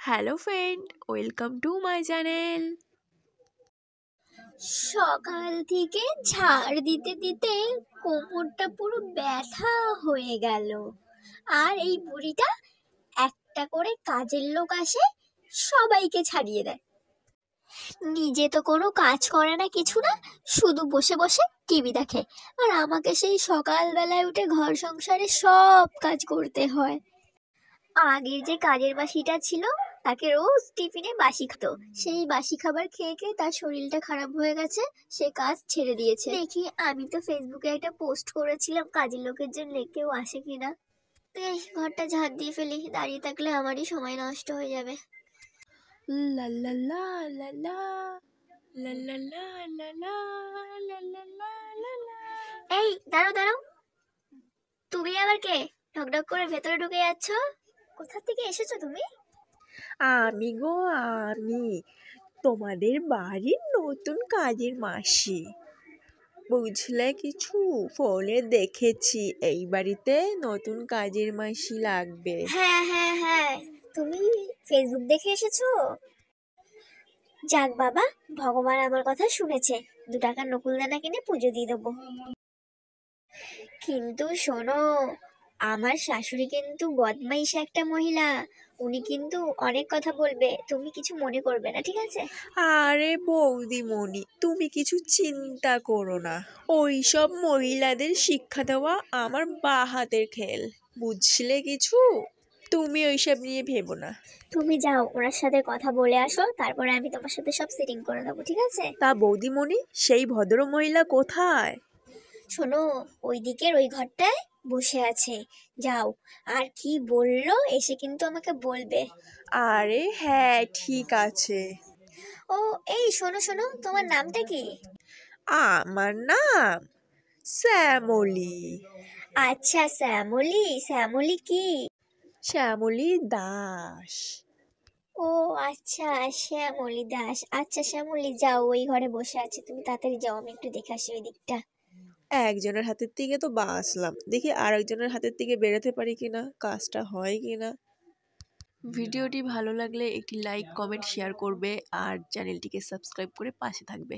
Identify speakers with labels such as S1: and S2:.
S1: Hello friend, welcome to my channel.
S2: সকাল থেকে ঝাড় দিতে দিতে কোমরটা পুরো ব্যথা হয়ে গেল। আর এই বুড়িটা একটা করে কাজের লোক আসে, সবাইকে ছাড়িয়ে দেয়। নিজে তো কোনো কাজ করে না, কিছু না, শুধু বসে বসে টিভি দেখে। আর আমাকে সেই সকালবেলায় উঠে ঘর সংসারে সব কাজ করতে হয়। আগের যে কাজের মাসিটা ছিল, তাকে রোজ টিফিনে বাসি খেতো। সেই বাসি খাবার খেয়ে খেয়ে তার শরীরটা খারাপ হয়ে গেছে, সে কাজ ছেড়ে দিয়েছে। দেখি, আমি তো ফেসবুকে একটা পোস্ট করেছিলাম কাজের লোকের জন্য, কেউ আসে কিনা। বেশ, ঘরটা ঝাড় দিয়ে ফেলি, দাঁড়িয়ে থাকলে আমারই সময় নষ্ট হয়ে যাবে।
S1: লা লা লা লা লা লা লা লা লা লা লা লা লা লা।
S2: এই দাঁড়াও দাঁড়াও, তুমি আবার কে? ঢকঢক করে ভেতরে ঢুকে যাচ্ছ, কোথা থেকে এসেছো তুমি?
S1: আমি গো, আমি তোমাদের বাড়ির নতুন কাজের মাসি। বুঝলে কিছু? ফোনে দেখেছি এই বাড়িতে নতুন কাজের মাসি লাগবে।
S2: হ্যাঁ হ্যাঁ হ্যাঁ, তুমি ফেসবুক দেখে এসেছো? যাক বাবা, ভগবান আমার কথা শুনেছে, 2 টাকার নকুলদানা কিনে পুজো দিয়ে দেবো। কিন্তু শোনো, আমার শাশুড়ি কিন্তু বদমাইশ একটা মহিলা, উনি কিন্তু অনেক কথা বলবে, তুমি কিছু মনে করবে না, ঠিক আছে?
S1: আরে বৌদিমণি, তুমি কিছু চিন্তা করো না। ওই সব মহিলাদের শিক্ষা দেওয়া আমার বা হাতের খেল। বুঝলে কিছু? তুমি ওইসব নিয়ে ভেবো না।
S2: তুমি যাও, ওনার সাথে কথা বলে আসো, তারপরে আমি তোমার সাথে সব সেটিং করে দেবো, ঠিক আছে?
S1: তা বৌদিমণি, সেই ভদ্র মহিলা কোথায়?
S2: শোনো, ওই দিকের ওই ঘরটায় বসে আছে, যাও। আর কি বললো এসে কিন্তু আমাকে বলবে।
S1: আরে হ্যাঁ, ঠিক আছে।
S2: ও, এই শোনো শোনো, তোমার নামটা কি?
S1: আমার নাম শ্যামলী।
S2: আচ্ছা, শ্যামলী। শ্যামলী কি?
S1: শ্যামলী দাস।
S2: ও আচ্ছা, শ্যামলী দাস। আচ্ছা শ্যামলী, যাও, ওই ঘরে বসে আছে, তুমি তাড়াতাড়ি যাও, আমি একটু দেখে আসি ওই দিকটা।
S1: একজনের হাতের থেকে তো বাঁচলাম, দেখি আরেকজনের হাতের থেকে বেরোতে পারি কিনা, কাজটা হয় কিনা। ভিডিওটি ভালো লাগলে একটি লাইক, কমেন্ট, শেয়ার করবে আর চ্যানেলটিকে সাবস্ক্রাইব করে পাশে থাকবে।